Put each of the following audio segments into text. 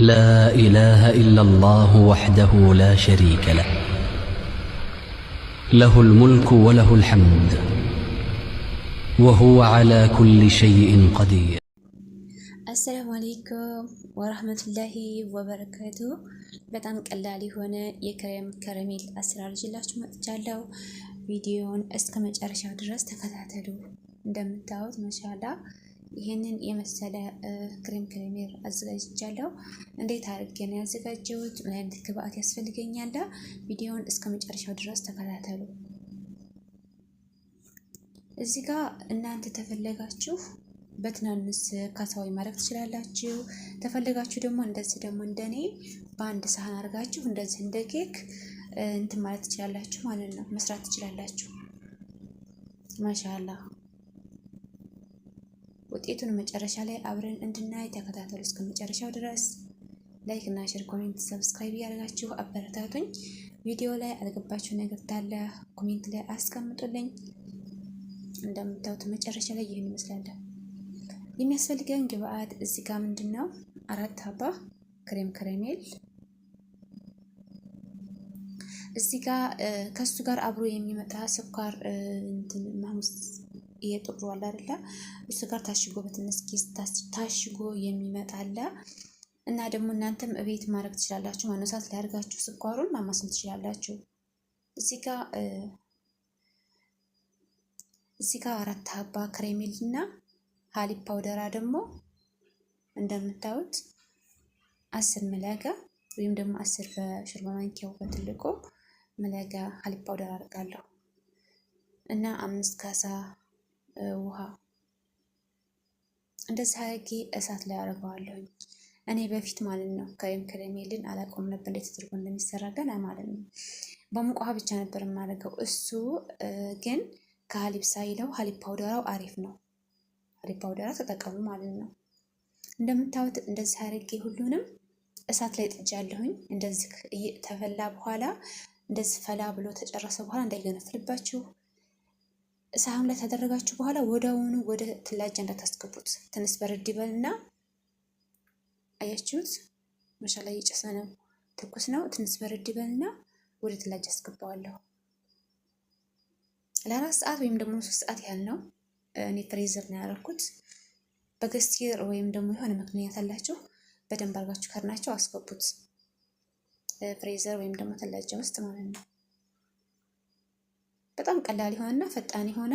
لا إله إلا الله وحده لا شريك له، له الملك وله الحمد وهو على كل شيء قدير. السلام عليكم ورحمة الله وبركاته. በጣም ቀላል የሆነ የክሬም ከረሜል አሰራር ይዤላችሁ መጥቻለሁ። ቪዲዮውን እስከ መጨረሻው ድረስ ተከታተሉ። እንደምታዩት ማሻአላ ይሄንን የመሰለ ክሬም ከረሜል አዘጋጅቻለሁ። እንዴት አድርጌ ነው ያዘጋጀሁት? ምን አይነት ግብአት ያስፈልገኛል? ቪዲዮውን እስከ መጨረሻው ድረስ ተከታተሉ። እዚህ ጋር እናንተ ተፈለጋችሁ በትናንስ ካሳዊ ማድረግ ትችላላችሁ። ተፈለጋችሁ ደግሞ እንደኔ በአንድ ሳህን አድርጋችሁ እንደዚህ እንደ ኬክ እንትን ማለት ትችላላችሁ ማለት ነው። መስራት ትችላላችሁ። ማሻአላ ውጤቱን መጨረሻ ላይ አብረን እንድናይ ተከታተሉ እስከ መጨረሻው ድረስ። ላይክ እና ሼር፣ ኮሜንት፣ ሰብስክራይብ ያደርጋችሁ አበረታቱኝ። ቪዲዮ ላይ አልገባችሁ ነገር ካለ ኮሜንት ላይ አስቀምጡልኝ። እንደምታዩት መጨረሻ ላይ ይሄን ይመስላል። የሚያስፈልገን ግብአት እዚህ ጋር ምንድነው? 4 ሀባ ክሬም ከረሜል እዚህ ጋር ከሱ ጋር አብሮ የሚመጣ ስኳር እንትን ማሙስ ጥሩ አለ አይደለ? እሱ ጋር ታሽጎ በትንሽ ኪስ ታሽጎ የሚመጣ አለ። እና ደግሞ እናንተም እቤት ማድረግ ትችላላችሁ። ማነሳት ላይ አድርጋችሁ ስኳሩን ማማሰል ትችላላችሁ። እዚህ ጋር 4 ሀባ ከረሜል እና ሀሊብ ፓውደራ ደግሞ እንደምታዩት 10 መለጋ ወይም ደግሞ 10 በሾርባ ማንኪያው በትልቁ መለጋ ሀሊብ ፓውደር አድርጋለሁ እና 5 ካሳ ውሃ እንደዚህ አድርጌ እሳት ላይ አደርገዋለሁ። እኔ በፊት ማለት ነው ክሬም ከረሜልን አላውቀውም ነበር እንዴት ተደርጎ እንደሚሰራ ገና ማለት ነው። በሙቅ ውሃ ብቻ ነበር የማደርገው። እሱ ግን ከሀሊብ ሳይለው ሀሊብ ፓውደራው አሪፍ ነው። ሀሊብ ፓውደራ ተጠቀሙ ማለት ነው። እንደምታዩት እንደዚህ አድርጌ ሁሉንም እሳት ላይ ጥጃለሁኝ። እንደዚህ ተፈላ በኋላ እንደዚህ ፈላ ብሎ ተጨረሰ በኋላ እንዳይገነፍልባችሁ ሳህን ላይ ተደረጋችሁ በኋላ ወዲያውኑ ወደ ትላጃ እንዳታስገቡት። ትንሽ በረድ ይበልና አያችሁት ማሻአላ እየጨሰ ነው፣ ትኩስ ነው። ትንሽ በረድ ይበልና ወደ ትላጃ አስገባዋለሁ። ለ4 ሰዓት ወይም ደግሞ 3 ሰዓት ያህል ነው። እኔ ፍሪዘር ነው ያደረኩት። በገስቲር ወይም ደግሞ የሆነ ምክንያት አላችሁ በደንብ አድርጋችሁ ከርናችሁ አስገቡት ፍሪዘር ወይም ደግሞ ተላጃ ውስጥ ማለት ነው። በጣም ቀላል የሆነና ፈጣን የሆነ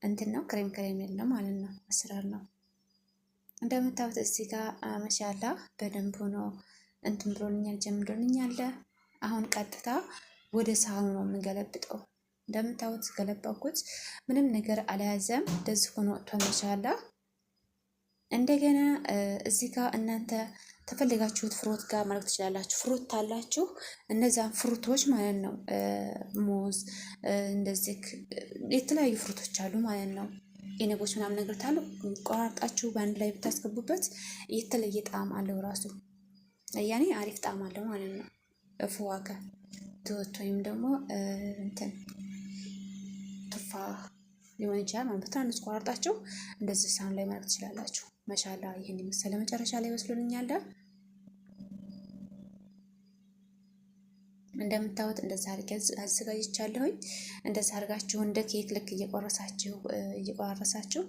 እንትን ነው ክሬም ከረሜል ነው ማለት ነው። አሰራር ነው። እንደምታዩት እዚህ ጋር ማሻአላ በደንብ ሆኖ እንትን ብሎልኛል፣ ጀምሮልኛል። አሁን ቀጥታ ወደ ሳህኑ ነው የምንገለብጠው። እንደምታዩት ገለባኩት። ምንም ነገር አልያዘም። እንደዚህ ሆኖ ወጥቷል ማሻአላ። እንደገና እዚህ ጋር እናንተ ተፈልጋችሁት ፍሩት ጋር ማለት ትችላላችሁ። ፍሩት ታላችሁ እነዛን ፍሩቶች ማለት ነው ሙዝ፣ እንደዚህ የተለያዩ ፍሩቶች አሉ ማለት ነው። ኢነቦች ምናምን ነገር ታሉ ቆራርጣችሁ በአንድ ላይ ብታስገቡበት የተለየ ጣዕም አለው ራሱ። ያኔ አሪፍ ጣዕም አለው ማለት ነው። ፍዋከ ትወት ወይም ደግሞ እንትን ቱፋ ሊሆን ይችላል ማለት ነው። ትናንሽ ቆራርጣችሁ እንደዚህ ሳህን ላይ ማለት ትችላላችሁ። ማሻአላ ይሄን የመሰለ መጨረሻ ላይ ወስሎልኛል። እንደምታዩት እንደዛ አድርጌ አዘጋጅቻለሁኝ። እንደዛ አድርጋችሁ እንደ ኬክ ልክ እየቆራረሳችሁ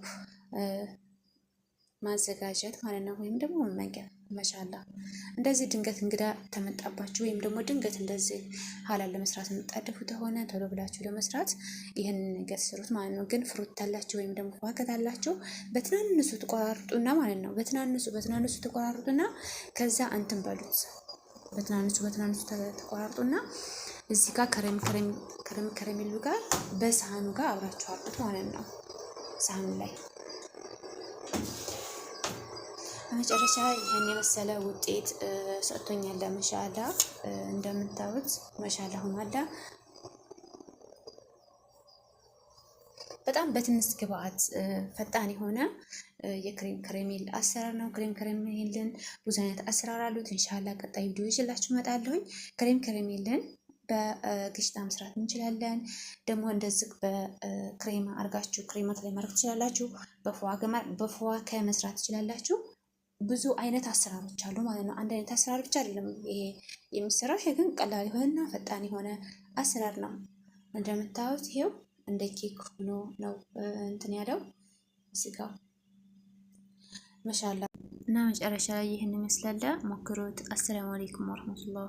ማዘጋጀት ማለት ነው። ወይም ደግሞ መመገብ ማሻአላ። እንደዚህ ድንገት እንግዳ ተመጣባችሁ ወይም ደግሞ ድንገት እንደዚህ ሀላል ለመስራት የምትጣደፉ ከሆነ ቶሎ ብላችሁ ለመስራት ይህን ነገር ስሩት ማለት ነው። ግን ፍሩት ታላችሁ ወይም ደግሞ ፏከት አላችሁ በትናንሱ ተቆራርጡና ማለት ነው። በትናንሱ ተቆራርጡና ከዛ እንትን በሉት። በትናንሱ ተቆራርጡና እዚህ ጋር ከረሜሉ ጋር በሳህኑ ጋር አብራችሁ አርጡት ማለት ነው። ሳህኑ ላይ በመጨረሻ ይሄን የመሰለ ውጤት ሰጥቶኛል ማሻአላ። እንደምታዩት ማሻአላ ሆኗል። በጣም በትንሽ ግብአት ፈጣን የሆነ የክሬም ከረሜል አሰራር ነው። ክሬም ከረሜልን ብዙ አይነት አሰራር አሉት። ኢንሻአላ ቀጣይ ቪዲዮ ይዤላችሁ እመጣለሁኝ። ክሬም ከረሜልን በግሽጣ መስራት እንችላለን። ደግሞ እንደዚህ በክሬማ አርጋችሁ ክሬማት ላይ ማድረግ ትችላላችሁ። በፏከ መስራት ትችላላችሁ። ብዙ አይነት አሰራሮች አሉ ማለት ነው። አንድ አይነት አሰራር ብቻ አይደለም ይሄ የሚሰራው። ይሄ ግን ቀላል የሆነና ፈጣን የሆነ አሰራር ነው። እንደምታዩት ይሄው እንደ ኬክ ሆኖ ነው እንትን ያለው ስጋው ማሻአላ። እና መጨረሻ ላይ ይህን ይመስላል። ሞክሩት። አሰላሙ አለይኩም ወረህመቱላህ